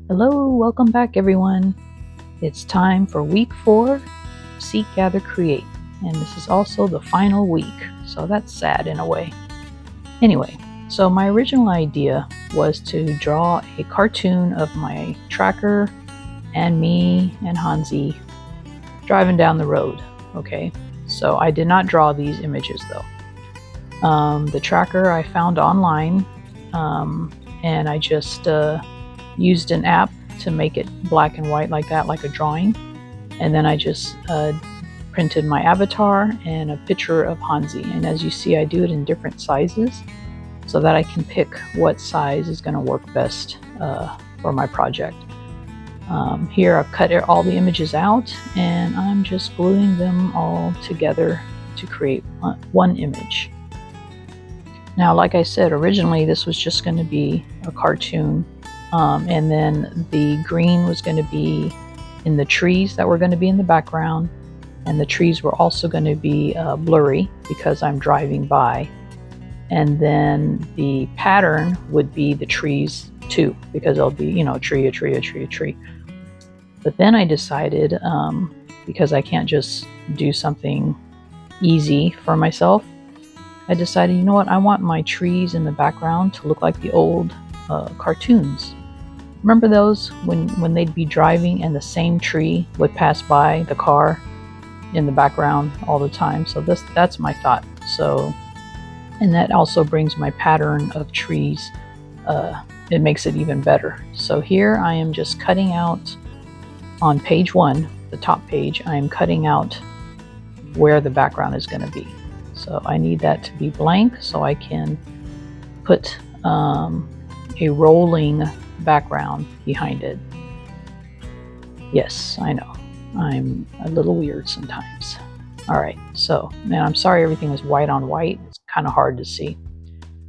Hello, welcome back everyone. It's time for week 4, Seek, Gather, Create. And this is also the final week, so that's sad in a way. Anyway, so my original idea was to draw a cartoon of my tracker and me and Hansi driving down the road, okay? So I did not draw these images though. The tracker I found online, and I just used an app to make it black and white like that, like a drawing. And then I just printed my avatar and a picture of Hansi. And as you see, I do it in different sizes so that I can pick what size is going to work best for my project. Here I've cut all the images out and I'm just gluing them all together to create one image. Now, like I said, originally this was just going to be a cartoon, and then the green was going to be in the trees that were going to be in the background, and the trees were also going to be blurry because I'm driving by, and then the pattern would be the trees too, because it'll be, you know, a tree, a tree, a tree, a tree. But then I decided, because I can't just do something easy for myself, I decided, you know what, I want my trees in the background to look like the old cartoons. Remember those when they'd be driving and the same tree would pass by the car in the background all the time? So that's my thought. So, and that also brings my pattern of trees, it makes it even better. So here I am just cutting out on page 1, the top page, I am cutting out where the background is going to be. So I need that to be blank so I can put a rolling background behind it. Yes, I know. I'm a little weird sometimes. Alright, so now I'm sorry everything is white on white. It's kind of hard to see.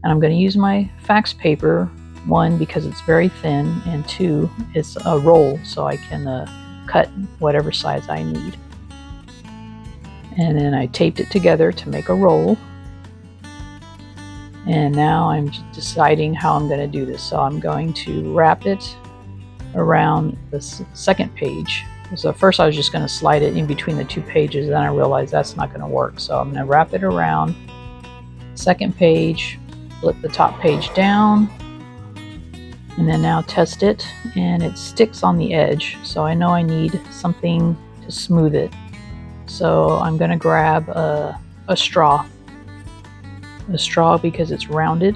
And I'm going to use my fax paper, 1, because it's very thin, and 2, it's a roll so I can cut whatever size I need. And then I taped it together to make a roll. And now I'm deciding how I'm going to do this. So I'm going to wrap it around the second page. So first I was just going to slide it in between the 2 pages, then I realized that's not going to work. So I'm going to wrap it around second page, flip the top page down, and then now test it, and it sticks on the edge. So I know I need something to smooth it. So I'm going to grab a straw because it's rounded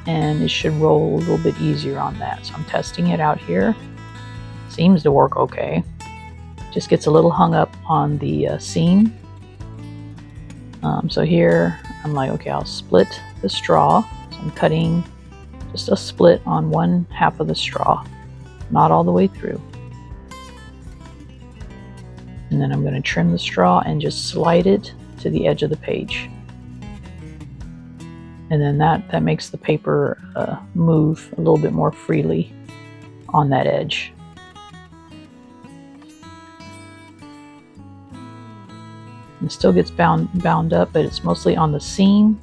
and it should roll a little bit easier on that. So I'm testing it out here. Seems to work okay. Just gets a little hung up on the seam. So here I'm like, okay, I'll split the straw. So I'm cutting just a split on 1/2 of the straw, not all the way through. And then I'm going to trim the straw and just slide it to the edge of the page. And then that makes the paper move a little bit more freely on that edge. It still gets bound up, but it's mostly on the seam.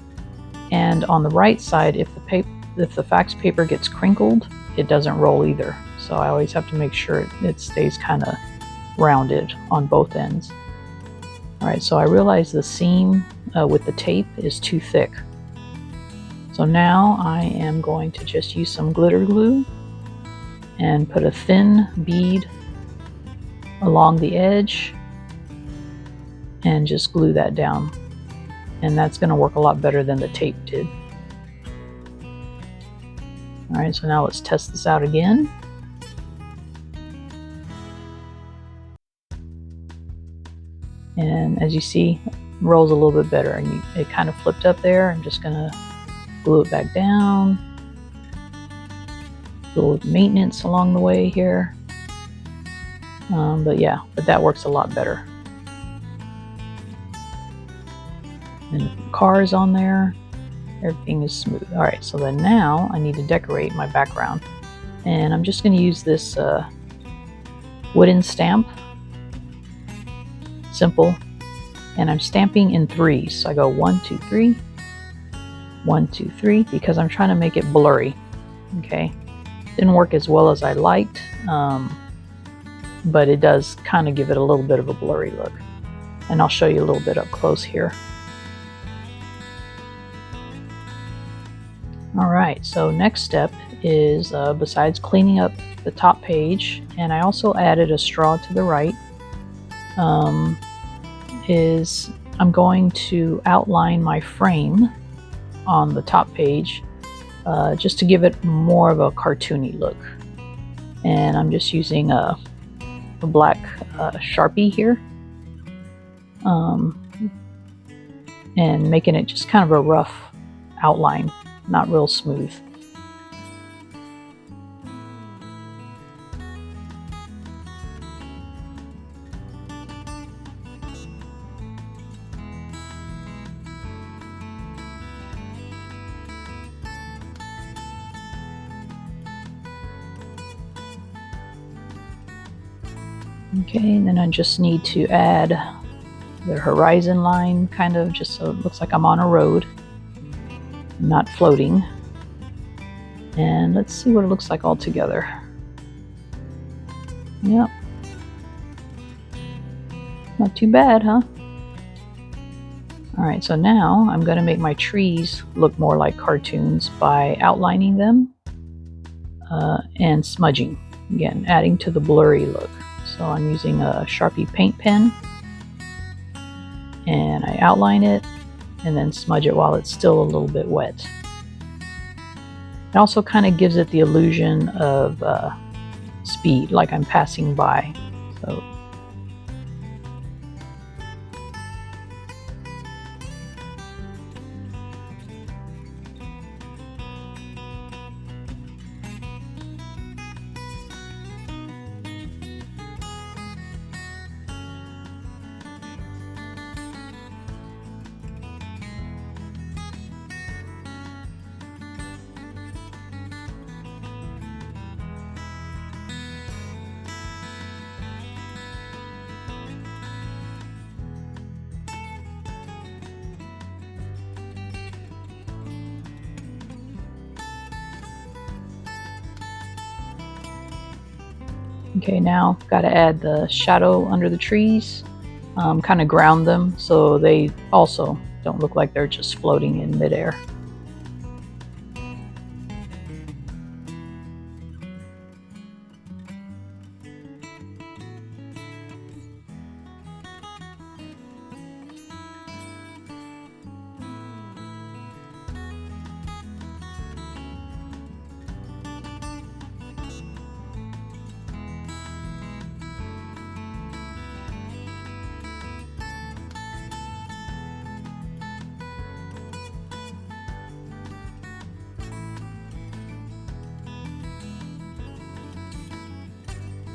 And on the right side, if the fax paper gets crinkled, it doesn't roll either. So I always have to make sure it stays kind of rounded on both ends. Alright, so I realize the seam with the tape is too thick. So now I am going to just use some glitter glue and put a thin bead along the edge and just glue that down. And that's going to work a lot better than the tape did. Alright, so now let's test this out again. And as you see, it rolls a little bit better, and it kind of flipped up there. I'm just gonna glue it back down. A little maintenance along the way here. But that works a lot better. And the car is on there. Everything is smooth. Alright, so then now I need to decorate my background. And I'm just gonna use this wooden stamp. Simple, and I'm stamping in 3s. So I go 1, 2, 3, 1, 2, 3, because I'm trying to make it blurry. Okay, Didn't work as well as I liked, but it does kind of give it a little bit of a blurry look. And I'll show you a little bit up close here. Alright, so next step is, besides cleaning up the top page, and I also added a straw to the right, is I'm going to outline my frame on the top page just to give it more of a cartoony look. And I'm just using a black Sharpie here, and making it just kind of a rough outline, not real smooth. Okay, and then I just need to add the horizon line, kind of, just so it looks like I'm on a road, not floating. And let's see what it looks like all together. Yep. Not too bad, huh? Alright, so now I'm going to make my trees look more like cartoons by outlining them and smudging. Again, adding to the blurry look. So I'm using a Sharpie paint pen, and I outline it and then smudge it while it's still a little bit wet. It also kind of gives it the illusion of speed, like I'm passing by. So okay, now got to add the shadow under the trees, kind of ground them so they also don't look like they're just floating in midair.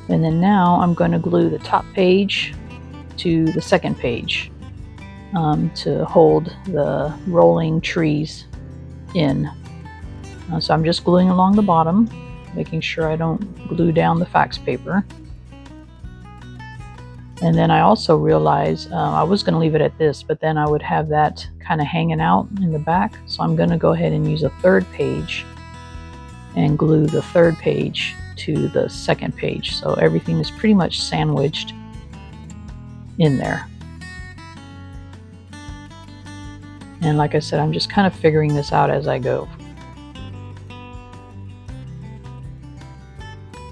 And then now I'm going to glue the top page to the second page to hold the rolling trees in. So I'm just gluing along the bottom, making sure I don't glue down the fax paper. And then I also realized I was going to leave it at this, but then I would have that kind of hanging out in the back. So I'm going to go ahead and use a third page and glue the third page to the second page, so everything is pretty much sandwiched in there. And like I said, I'm just kind of figuring this out as I go.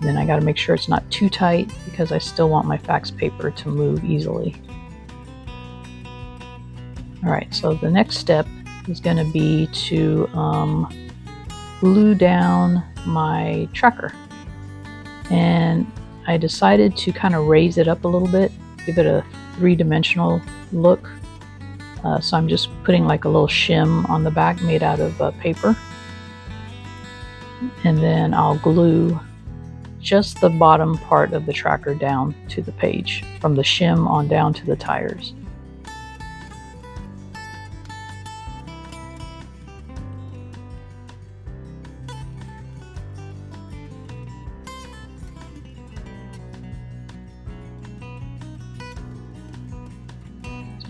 Then I got to make sure it's not too tight because I still want my fax paper to move easily. Alright, so the next step is going to be to glue down my tracker. And I decided to kind of raise it up a little bit, give it a three-dimensional look. So I'm just putting like a little shim on the back made out of paper. And then I'll glue just the bottom part of the tracker down to the page, from the shim on down to the tires.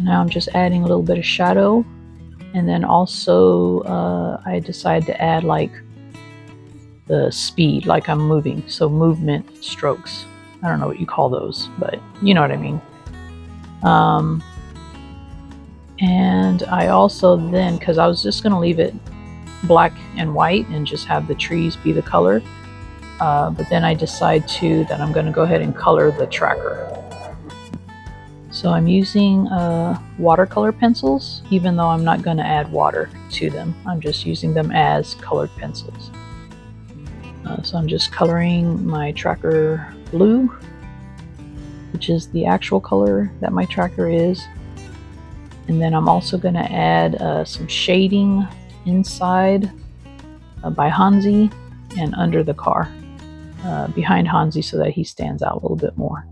Now I'm just adding a little bit of shadow, and then also I decided to add like the speed, like I'm moving. So movement strokes. I don't know what you call those, but you know what I mean. And I also then, because I was just going to leave it black and white and just have the trees be the color, but then I decide that I'm going to go ahead and color the tracker. So I'm using watercolor pencils, even though I'm not going to add water to them. I'm just using them as colored pencils. So I'm just coloring my tracker blue, which is the actual color that my tracker is. And then I'm also going to add some shading inside by Hansi and under the car behind Hansi so that he stands out a little bit more.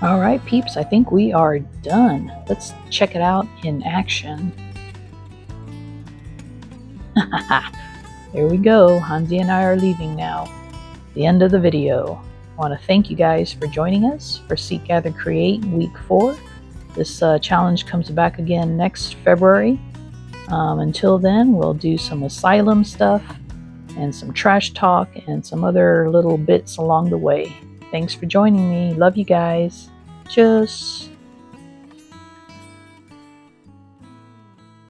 All right, peeps, I think we are done. Let's check it out in action. There we go. Hansi and I are leaving now. The end of the video. I want to thank you guys for joining us for Seek, Gather, Create Week 4. This challenge comes back again next February. Until then, we'll do some asylum stuff and some trash talk and some other little bits along the way. Thanks for joining me. Love you guys. Tschüss.